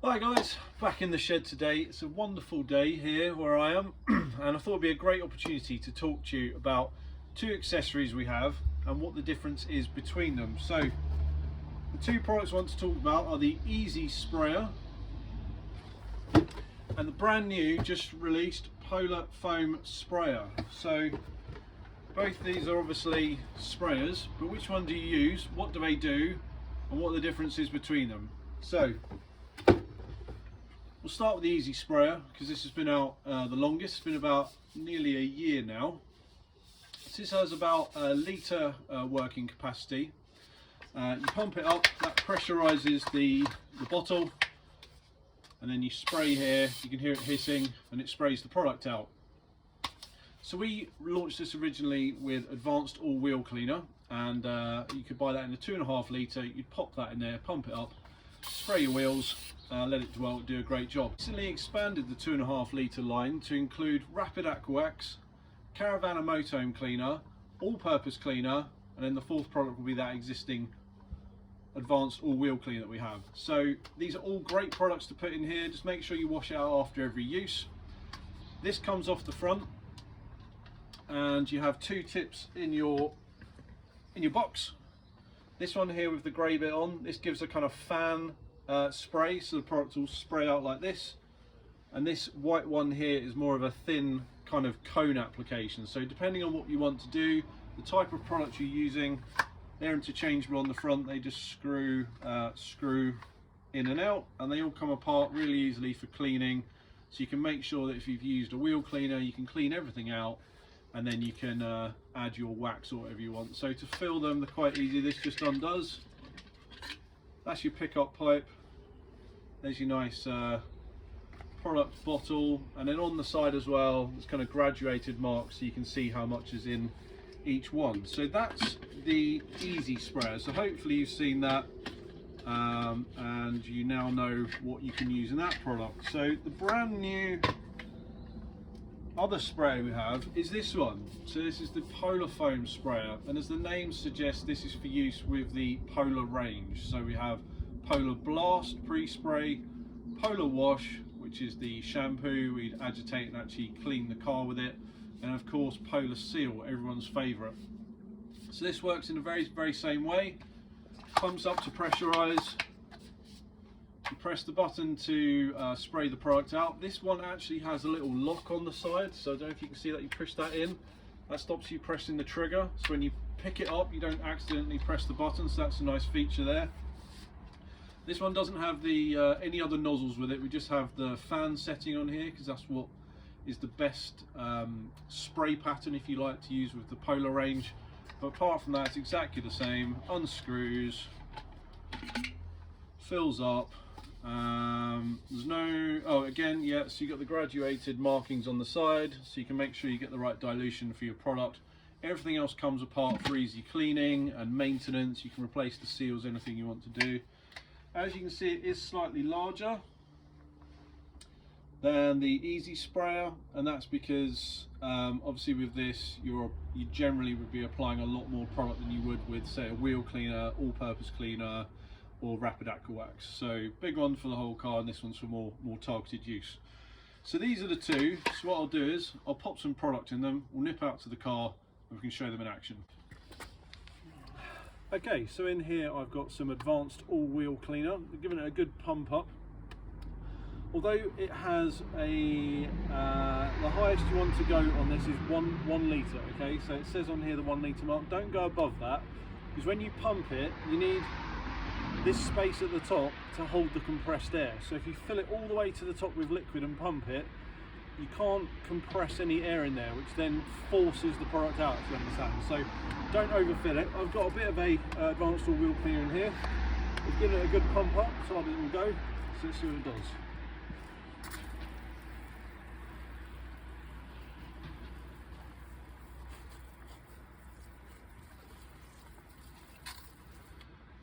Hi guys, back in the shed today. It's a wonderful day here where I am and I thought it'd be a great opportunity to talk to you about two accessories we have and what the difference is between them. So the two products I want to talk about are the Easy Sprayer and the brand new, just released Polar Foam Sprayer. So both these are obviously sprayers, but which one do you use, what do they do, and what the difference is between them? So we'll start with the Easy Sprayer because this has been out the longest. It's been about nearly a year now. This has about a litre working capacity. You pump it up, that pressurizes the bottle, and then you spray here. You can hear it hissing and it sprays the product out. So we launched this originally with Advanced All-Wheel Cleaner, and you could buy that in a 2.5 litre. You'd pop that in there, pump it up, spray your wheels, let it dwell, do a great job. Recently expanded the 2.5 litre line to include Rapid Aqua Wax, Caravana Motome Cleaner, All-Purpose Cleaner, and then the fourth product will be that existing Advanced All-Wheel Cleaner that we have. So these are all great products to put in here. Just make sure you wash it out after every use. This comes off the front, and you have two tips in your box. This one here with the grey bit on, this gives a kind of fan spray, so the product will spray out like this, and this white one here is more of a thin kind of cone application. So depending on what you want to do, the type of product you're using, they're interchangeable on the front. They just screw in and out, and they all come apart really easily for cleaning. So you can make sure that if you've used a wheel cleaner, you can clean everything out, and then you can add your wax or whatever you want. So to fill them, they're quite easy. This just undoes. That's your pickup pipe. There's your nice product bottle, and then on the side as well, it's kind of graduated marks so you can see how much is in each one. So that's the Easy Sprayer. So hopefully you've seen that, and you now know what you can use in that product. So the brand new other sprayer we have is this one. So this is the Polar Foam Sprayer, and as the name suggests, this is for use with the Polar range. So we have Polar Blast pre-spray, Polar Wash, which is the shampoo, we'd agitate and actually clean the car with it, and of course Polar Seal, everyone's favourite. So this works in the very same way. Pumps up to pressurize. You press the button to spray the product out. This one actually has a little lock on the side, so I don't know if you can see that. You push that in, that stops you pressing the trigger, so when you pick it up you don't accidentally press the button, so that's a nice feature there. This one doesn't have the any other nozzles with it. We just have the fan setting on here because that's what is the best spray pattern, if you like, to use with the Polar range. But apart from that, it's exactly the same. Unscrews, fills up. There's no, oh, again, yeah, so you got the graduated markings on the side, so you can make sure you get the right dilution for your product. Everything else comes apart for easy cleaning and maintenance. You can replace the seals, anything you want to do. As you can see, it is slightly larger than the Easy Sprayer, and that's because obviously with this you generally would be applying a lot more product than you would with, say, a wheel cleaner, all-purpose cleaner, or Rapid Aqua Wax. So big one for the whole car, and this one's for more targeted use. So these are the two. So what I'll do is I'll pop some product in them, we'll nip out to the car and we can show them in action. Okay, so in here I've got some Advanced All-Wheel Cleaner. I've given it a good pump up. Although it has a the highest you want to go on this is one litre. Okay, so it says on here the 1 litre mark. Don't go above that, because when you pump it, you need this space at the top to hold the compressed air. So if you fill it all the way to the top with liquid and pump it, you can't compress any air in there, which then forces the product out, if you understand. So don't overfill it. I've got a bit of a Advanced All-Wheel Cleaner in here. We've given it a good pump up, so it will go. So let's see what it does.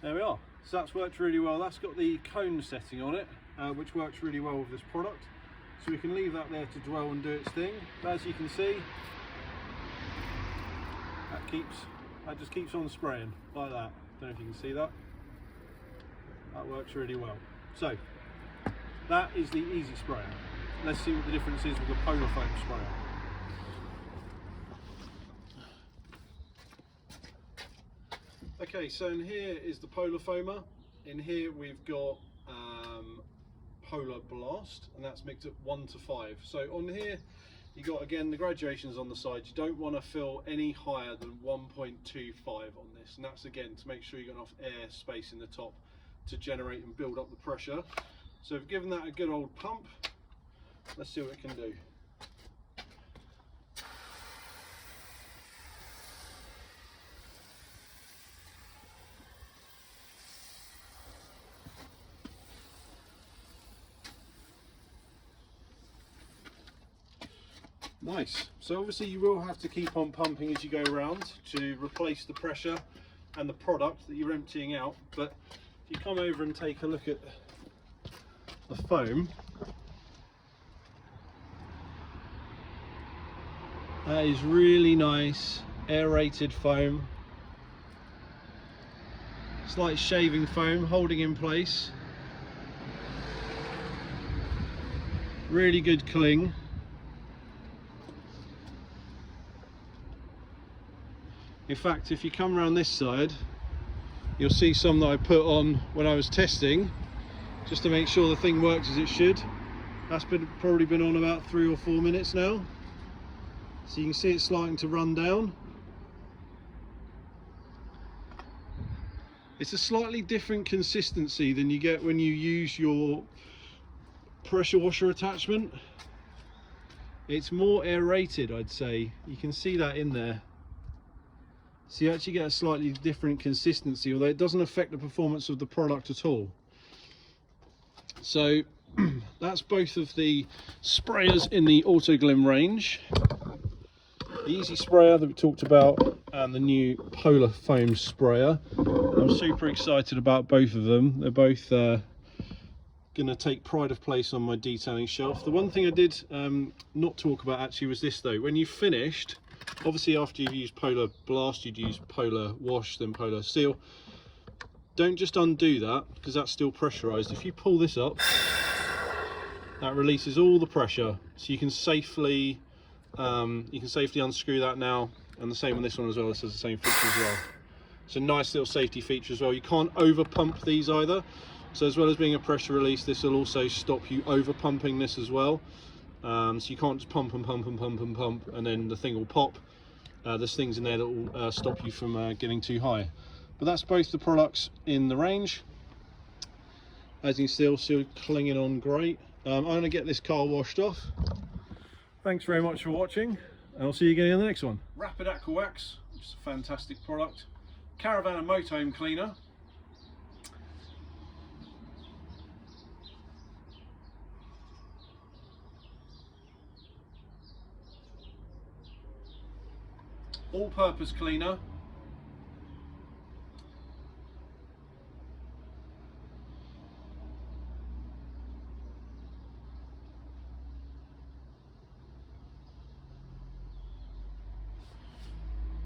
There we are. So that's worked really well. That's got the cone setting on it, which works really well with this product. So we can leave that there to dwell and do its thing. But as you can see, that just keeps on spraying like that. Don't know if you can see that. That works really well. So That is the Easy Sprayer. Let's see what the difference is with the Polar Foam sprayer. Okay, so in here is the Polar Foamer. In here we've got Polar Blast, and that's mixed at 1 to 5. So on here you got again the graduations on the side. You don't want to fill any higher than 1.25 on this, and that's again to make sure you've got enough air space in the top to generate and build up the pressure. So we've given that a good old pump. Let's see what it can do. Nice. So obviously you will have to keep on pumping as you go around to replace the pressure and the product that you're emptying out. But if you come over and take a look at the foam, that is really nice aerated foam. It's like shaving foam, holding in place. Really good cling. In fact, if you come around this side, you'll see some that I put on when I was testing, just to make sure the thing works as it should. That's probably been on about 3 or 4 minutes now. So you can see it's starting to run down. It's a slightly different consistency than you get when you use your pressure washer attachment. It's more aerated, I'd say. You can see that in there. So you actually get a slightly different consistency, although it doesn't affect the performance of the product at all. So that's both of the sprayers in the Autoglym range. The Easy Sprayer that we talked about and the new Polar Foam sprayer. I'm super excited about both of them. They're both going to take pride of place on my detailing shelf. The one thing I did not talk about actually was this though. When you've finished, obviously after you've used Polar Blast, you'd use Polar Wash, then Polar Seal. Don't just undo that, because that's still pressurized. If you pull this up, that releases all the pressure, so you can safely unscrew that now, and the same on this one as well. This has the same feature as well. It's a nice little safety feature as well. You can't over pump these either, so as well as being a pressure release, this will also stop you over pumping this as well. So you can't just pump and pump and pump and pump and then the thing will pop. There's things in there that will stop you from getting too high. But that's both the products in the range. As you can still clinging on great. I'm going to get this car washed off. Thanks very much for watching, and I'll see you again in the next one. Rapid Aqua Wax, which is a fantastic product. Caravan and Motorhome Cleaner. All-purpose cleaner.